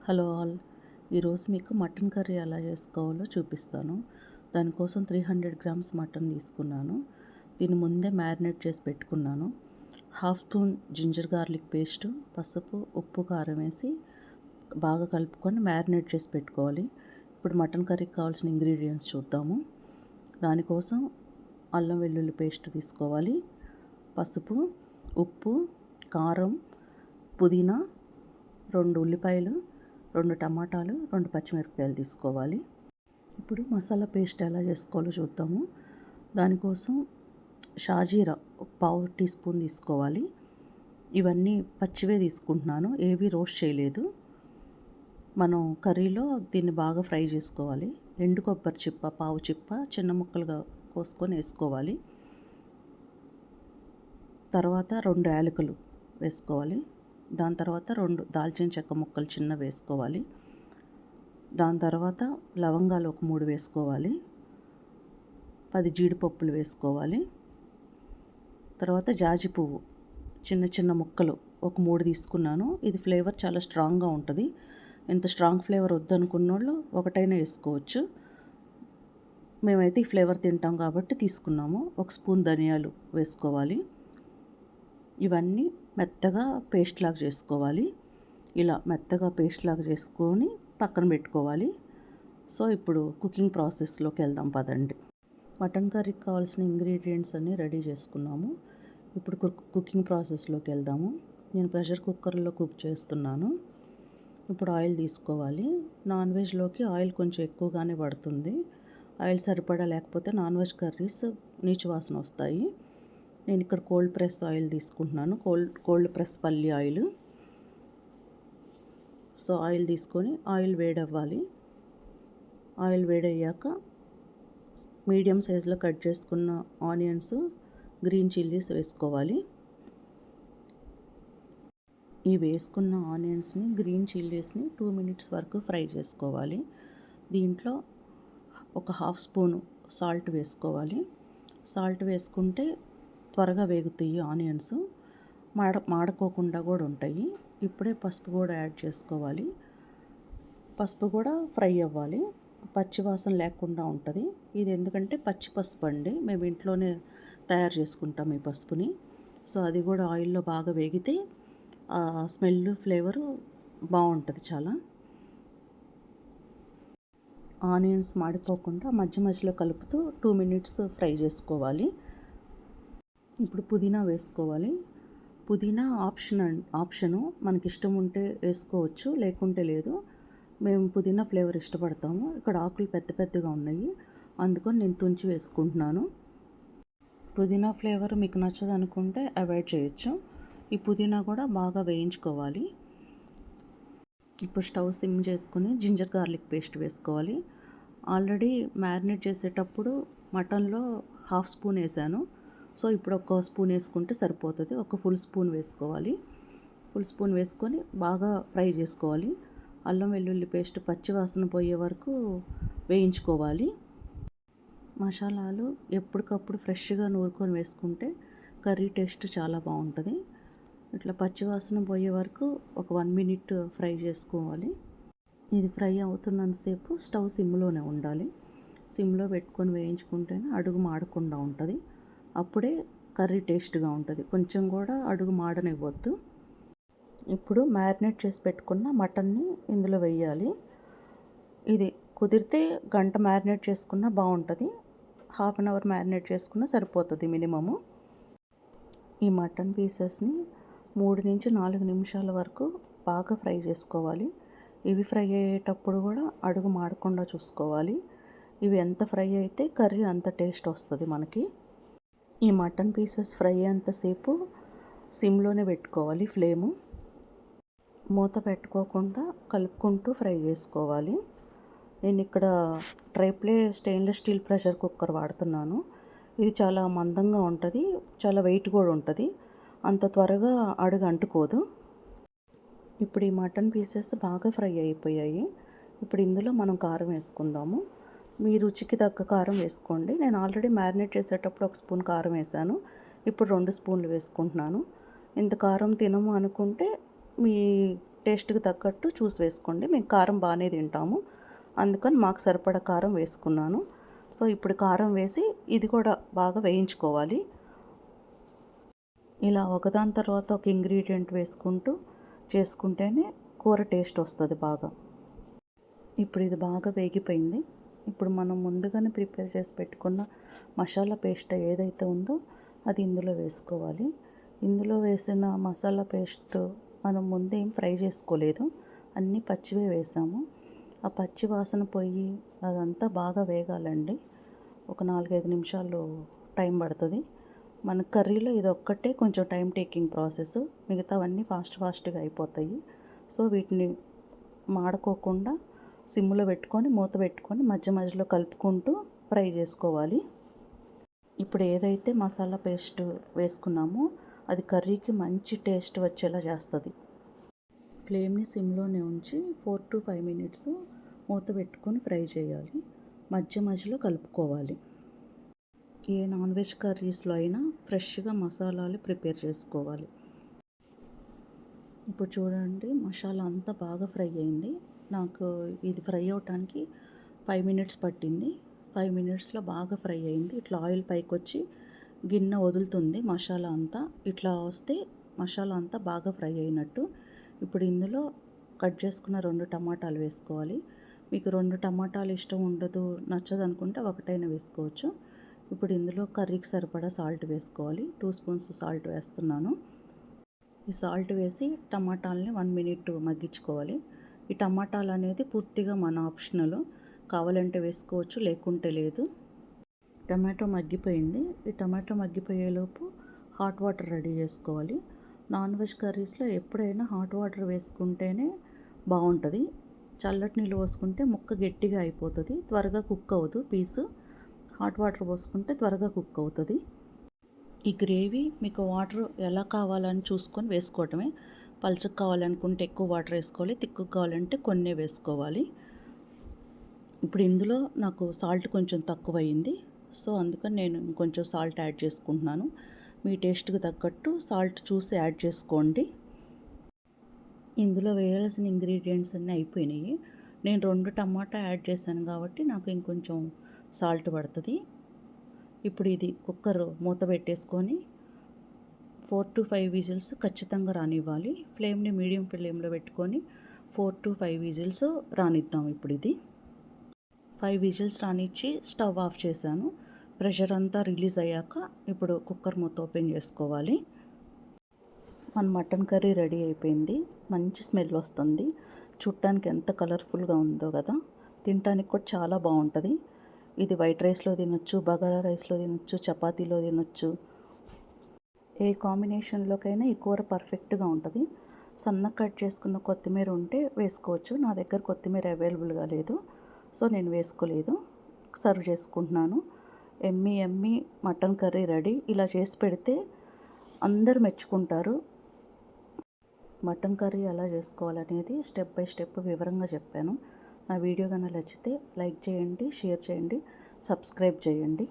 Hello all. ఈరోజు మీకు mutton curry ఎలా చేసుకోవాలో చూపిస్తాను. దానికోసం 300 గ్రామ్స్ మటన్ తీసుకున్నాను. దీన్ని ముందే మ్యారినేట్ చేసి పెట్టుకున్నాను. Half spoon ginger garlic paste, పసుపు, ఉప్పు, కారం వేసి బాగా కలుపుకొని మ్యారినేట్ చేసి పెట్టుకోవాలి. ఇప్పుడు మటన్ కర్రీకి కావాల్సిన ఇంగ్రీడియంట్స్ చూద్దాము. దానికోసం అల్లం వెల్లుల్లి పేస్ట్ తీసుకోవాలి, పసుపు, ఉప్పు, కారం, పుదీనా, 2 ఉల్లిపాయలు, 2 టమాటాలు, 2 పచ్చిమిరపకాయలు తీసుకోవాలి. ఇప్పుడు మసాలా పేస్ట్ ఎలా చేసుకోవాలో చూద్దాము. దానికోసం షాజీరా పావు టీ స్పూన్ తీసుకోవాలి. ఇవన్నీ పచ్చివే తీసుకుంటున్నాను, ఏవి రోస్ట్ చేయలేదు. మనం కర్రీలో దీన్ని బాగా ఫ్రై చేసుకోవాలి. ఎండు కొబ్బరి చిప్ప పావు చిప్ప చిన్న ముక్కలుగా కోసుకొని వేసుకోవాలి. తర్వాత 2 యాలకులు వేసుకోవాలి. దాని తర్వాత 2 దాల్చిన చెక్క ముక్కలు చిన్న వేసుకోవాలి. దాని తర్వాత లవంగాలు ఒక 3 వేసుకోవాలి. 10 జీడిపప్పులు వేసుకోవాలి. తర్వాత జాజి పువ్వు చిన్న చిన్న ముక్కలు ఒక 3 తీసుకున్నాను. ఇది ఫ్లేవర్ చాలా స్ట్రాంగ్గా ఉంటుంది. ఇంత స్ట్రాంగ్ ఫ్లేవర్ వద్దనుకున్నోళ్ళు ఒకటైనా వేసుకోవచ్చు. మేమైతే ఈ ఫ్లేవర్ తింటాం కాబట్టి తీసుకున్నాము. 1 స్పూన్ ధనియాలు వేసుకోవాలి. ఇవన్నీ మెత్తగా పేస్ట్ లాగా చేసుకోవాలి. ఇలా మెత్తగా పేస్ట్ లాగా చేసుకొని పక్కన పెట్టుకోవాలి. సో ఇప్పుడు కుకింగ్ ప్రాసెస్లోకి వెళ్దాం పదండి. మటన్ కర్రీకి కావాల్సిన ఇంగ్రీడియంట్స్ అన్నీ రెడీ చేసుకున్నాము. ఇప్పుడు కుకింగ్ ప్రాసెస్లోకి వెళ్దాము. నేను ప్రెషర్ కుక్కర్లో కుక్ చేస్తున్నాను. ఇప్పుడు ఆయిల్ తీసుకోవాలి. నాన్ వెజ్లోకి ఆయిల్ కొంచెం ఎక్కువగానే పడుతుంది. ఆయిల్ సరిపడా లేకపోతే నాన్ వెజ్ కర్రీస్ నీచు వాసన వస్తాయి. నేను ఇక్కడ కోల్డ్ ప్రెస్ ఆయిల్ తీసుకుంటున్నాను. కోల్డ్ ప్రెస్ పల్లి ఆయిల్. సో ఆయిల్ తీసుకొని ఆయిల్ వేడవ్వాలి. ఆయిల్ వేడయ్యాక మీడియం సైజులో కట్ చేసుకున్న ఆనియన్స్, గ్రీన్ చిల్లీస్ వేసుకోవాలి. ఈ వేసుకున్న ఆనియన్స్ని, గ్రీన్ చిల్లీస్ని 2 మినిట్స్ వరకు ఫ్రై చేసుకోవాలి. దీంట్లో ఒక హాఫ్ స్పూను సాల్ట్ వేసుకోవాలి. సాల్ట్ వేసుకుంటే త్వరగా వేగుతాయి ఆనియన్స్, మాడుకోకుండా కూడా ఉంటాయి. ఇప్పుడే పసుపు కూడా యాడ్ చేసుకోవాలి. పసుపు కూడా ఫ్రై అవ్వాలి, పచ్చి వాసన లేకుండా ఉంటుంది. ఇది ఎందుకంటే పచ్చి పసుపు అండి, మేము ఇంట్లోనే తయారు చేసుకుంటాం ఈ పసుపుని. సో అది కూడా ఆయిల్లో బాగా వేగితే స్మెల్ ఫ్లేవరు బాగుంటుంది చాలా. ఆనియన్స్ మాడిపోకుండా మధ్య మధ్యలో కలుపుతూ 2 మినిట్స్ ఫ్రై చేసుకోవాలి. ఇప్పుడు పుదీనా వేసుకోవాలి. పుదీనా ఆప్షను, మనకి ఇష్టం ఉంటే వేసుకోవచ్చు, లేకుంటే లేదు. మేము పుదీనా ఫ్లేవర్ ఇష్టపడతాము. ఇక్కడ ఆకులు పెద్ద పెద్దగా ఉన్నాయి, అందుకని నేను తుంచి వేసుకుంటున్నాను. పుదీనా ఫ్లేవర్ మీకు నచ్చదు అనుకుంటే అవాయిడ్ చేయొచ్చు. ఈ పుదీనా కూడా బాగా వేయించుకోవాలి. ఇప్పుడు స్టవ్ సిమ్ చేసుకుని జింజర్ గార్లిక్ పేస్ట్ వేసుకోవాలి. ఆల్రెడీ మ్యారినేట్ చేసేటప్పుడు మటన్లో హాఫ్ స్పూన్ వేసాను. సో ఇప్పుడు 1 స్పూన్ వేసుకుంటే సరిపోతుంది. ఒక ఫుల్ స్పూన్ వేసుకోవాలి. ఫుల్ స్పూన్ వేసుకొని బాగా ఫ్రై చేసుకోవాలి. అల్లం వెల్లుల్లి పేస్ట్ పచ్చి వాసన పోయే వరకు వేయించుకోవాలి. మసాలాలు ఎప్పటికప్పుడు ఫ్రెష్గా నూరుకొని వేసుకుంటే కర్రీ టేస్ట్ చాలా బాగుంటుంది. ఇట్లా పచ్చి వాసన పోయే వరకు ఒక 1 మినిట్ ఫ్రై చేసుకోవాలి. ఇది ఫ్రై అవుతున్నంతసేపు స్టవ్ సిమ్లోనే ఉండాలి. సిమ్లో పెట్టుకొని వేయించుకుంటేనే అడుగు మాడకుండా ఉంటుంది. అప్పుడే కర్రీ టేస్ట్గా ఉంటుంది. కొంచెం కూడా అడుగు మాడనివ్వద్దు. ఇప్పుడు మ్యారినేట్ చేసి పెట్టుకున్న మటన్ని ఇందులో వేయాలి. ఇది కుదిరితే గంట మ్యారినేట్ చేసుకున్నా బాగుంటుంది. హాఫ్ అన్ అవర్ మ్యారినేట్ చేసుకున్నా సరిపోతుంది మినిమము. ఈ మటన్ పీసెస్ని 3 నుంచి 4 నిమిషాల వరకు బాగా ఫ్రై చేసుకోవాలి. ఇవి ఫ్రై అయ్యేటప్పుడు కూడా అడుగు మాడకుండా చూసుకోవాలి. ఇవి ఎంత ఫ్రై అయితే కర్రీ అంత టేస్ట్ వస్తుంది మనకి. ఈ మటన్ పీసెస్ ఫ్రై అయ్యేంతసేపు సిమ్లోనే పెట్టుకోవాలి ఫ్లేము. మూత పెట్టుకోకుండా కలుపుకుంటూ ఫ్రై చేసుకోవాలి. నేను ఇక్కడ tri-ply stainless steel pressure cooker వాడుతున్నాను. ఇది చాలా మందంగా ఉంటుంది, చాలా వెయిట్ కూడా ఉంటుంది. అంత త్వరగా అడుగు అంటుకోదు. ఇప్పుడు ఈ మటన్ పీసెస్ బాగా ఫ్రై అయిపోయాయి. ఇప్పుడు ఇందులో మనం కారం వేసుకుందాము. మీ రుచికి తగ్గ కారం వేసుకోండి. నేను ఆల్రెడీ మ్యారినేట్ చేసేటప్పుడు 1 స్పూన్ కారం వేసాను. ఇప్పుడు 2 స్పూన్లు వేసుకుంటున్నాను. ఇంత కారం తినము అనుకుంటే మీ టేస్ట్కి తగ్గట్టు చూసి వేసుకోండి. మేము కారం బాగానే తింటాము, అందుకని మాకు సరిపడా కారం వేసుకున్నాను. సో ఇప్పుడు కారం వేసి ఇది కూడా బాగా వేయించుకోవాలి. ఇలా ఒకదాని తర్వాత ఒక ఇంగ్రీడియంట్ వేసుకుంటూ చేసుకుంటేనే కూర టేస్ట్ వస్తుంది బాగా. ఇప్పుడు ఇది బాగా వేగిపోయింది. ఇప్పుడు మనం ముందుగానే ప్రిపేర్ చేసి పెట్టుకున్న మసాలా పేస్ట్ ఏదైతే ఉందో అది ఇందులో వేసుకోవాలి. ఇందులో వేసిన మసాలా పేస్ట్ మనం ముందేం ఫ్రై చేసుకోలేదు, అన్నీ పచ్చివే వేసాము. ఆ పచ్చి వాసన పోయి అదంతా బాగా వేగాలండి. ఒక 4-5 నిమిషాలు టైం పడుతుంది. మన కర్రీలో ఇది ఒక్కటే కొంచెం టైం టేకింగ్ ప్రాసెస్, మిగతావన్నీ ఫాస్ట్గా అయిపోతాయి. సో వీటిని మాడుకోకుండా సిమ్లో పెట్టుకొని మూత పెట్టుకొని మధ్యలో కలుపుకుంటూ ఫ్రై చేసుకోవాలి. ఇప్పుడు ఏదైతే మసాలా పేస్ట్ వేసుకున్నామో అది కర్రీకి మంచి టేస్ట్ వచ్చేలా చేస్తుంది. ఫ్లేమ్ని సిమ్లోనే ఉంచి 4 to 5 minutes మూత పెట్టుకొని ఫ్రై చేయాలి. మధ్యలో కలుపుకోవాలి. ఏ నాన్ వెజ్ కర్రీస్లో అయినా ఫ్రెష్గా మసాలాలు ప్రిపేర్ చేసుకోవాలి. ఇప్పుడు చూడండి, మసాలా అంతా బాగా ఫ్రై అయింది. నాకు ఇది ఫ్రై అవటానికి 5 minutes పట్టింది. 5 minutesలో బాగా ఫ్రై అయింది. ఇట్లా ఆయిల్ పైకి వచ్చి గిన్నె వదులుతుంది మసాలా అంతా. ఇట్లా వస్తే మసాలా అంతా బాగా ఫ్రై అయినట్టు. ఇప్పుడు ఇందులో కట్ చేసుకున్న 2 టమాటాలు వేసుకోవాలి. మీకు 2 టమాటాలు ఇష్టం ఉండదు, నచ్చదు అనుకుంటే ఒకటైనా వేసుకోవచ్చు. ఇప్పుడు ఇందులో కర్రీకి సరిపడా సాల్ట్ వేసుకోవాలి. 2 spoons సాల్ట్ వేస్తున్నాను. ఈ సాల్ట్ వేసి టమాటాలని 1 minute మగ్గించుకోవాలి. ఈ టమాటాలు అనేది పూర్తిగా మన ఆప్షనల్, కావాలంటే వేసుకోవచ్చు, లేకుంటే లేదు. టమాటో మగ్గిపోయింది. ఈ టమాటో మగ్గిపోయేలోపు హాట్ వాటర్ రెడీ చేసుకోవాలి. నాన్ వెజ్ కర్రీస్లో ఎప్పుడైనా హాట్ వాటర్ వేసుకుంటేనే బాగుంటుంది. చల్లటి నీళ్ళు పోసుకుంటే ముక్క గట్టిగా అయిపోతుంది, త్వరగా కుక్ అవ్వదు పీసు. హాట్ వాటర్ పోసుకుంటే త్వరగా కుక్ అవుతుంది. ఈ గ్రేవీ మీకు వాటర్ ఎలా కావాలని చూసుకొని వేసుకోవటమే. పలుచగా కావాలనుకుంటే ఎక్కువ వాటర్ వేసుకోవాలి, తిక్కుగా కావాలంటే కొన్నే వేసుకోవాలి. ఇప్పుడు ఇందులో నాకు సాల్ట్ కొంచెం తక్కువ అయింది, సో అందుకని నేను కొంచెం సాల్ట్ యాడ్ చేసుకుంటున్నాను. మీ టేస్ట్కి తగ్గట్టు సాల్ట్ చూసి యాడ్ చేసుకోండి. ఇందులో వేయాల్సిన ఇంగ్రీడియంట్స్ అన్నీ అయిపోయినాయి. నేను 2 టమాటా యాడ్ చేశాను కాబట్టి నాకు ఇంకొంచెం సాల్ట్ పడుతుంది. ఇప్పుడు ఇది కుక్కర్ మూత పెట్టేసుకొని 4 to 5 విజిల్స్ ఖచ్చితంగా రానివ్వాలి. ఫ్లేమ్ని మీడియం ఫ్లేమ్లో పెట్టుకొని 4 to 5 విజిల్స్ రానిద్దాం. ఇప్పుడు ఇది 5 విజిల్స్ రానిచ్చి స్టవ్ ఆఫ్ చేశాను. ప్రెషర్ అంతా రిలీజ్ అయ్యాక ఇప్పుడు కుక్కర్ మూత ఓపెన్ చేసుకోవాలి. మన మటన్ కర్రీ రెడీ అయిపోయింది. మంచి స్మెల్ వస్తుంది. చూడటానికి ఎంత కలర్ఫుల్గా ఉందో కదా, తినడానికి కూడా చాలా బాగుంటుంది. ఇది వైట్ రైస్లో తినొచ్చు, బగారా రైస్లో తినొచ్చు, చపాతీలో తినొచ్చు. ఏ కాంబినేషన్లోకైనా ఈ కూర పర్ఫెక్ట్గా ఉంటుంది. సన్నగా కట్ చేసుకున్న కొత్తిమీర ఉంటే వేసుకోవచ్చు. నా దగ్గర కొత్తిమీర అవైలబుల్గా లేదు, సో నేను వేసుకోలేదు. సర్వ్ చేసుకుంటున్నాను. Emmy mutton curry ready. ఇలా చేసి పెడితే అందరు మెచ్చుకుంటారు. మటన్ కర్రీ ఎలా చేసుకోవాలనేది స్టెప్ బై స్టెప్ వివరంగా చెప్పాను. నా వీడియో కనుక నచ్చితే లైక్ చేయండి, షేర్ చేయండి, సబ్స్క్రైబ్ చేయండి.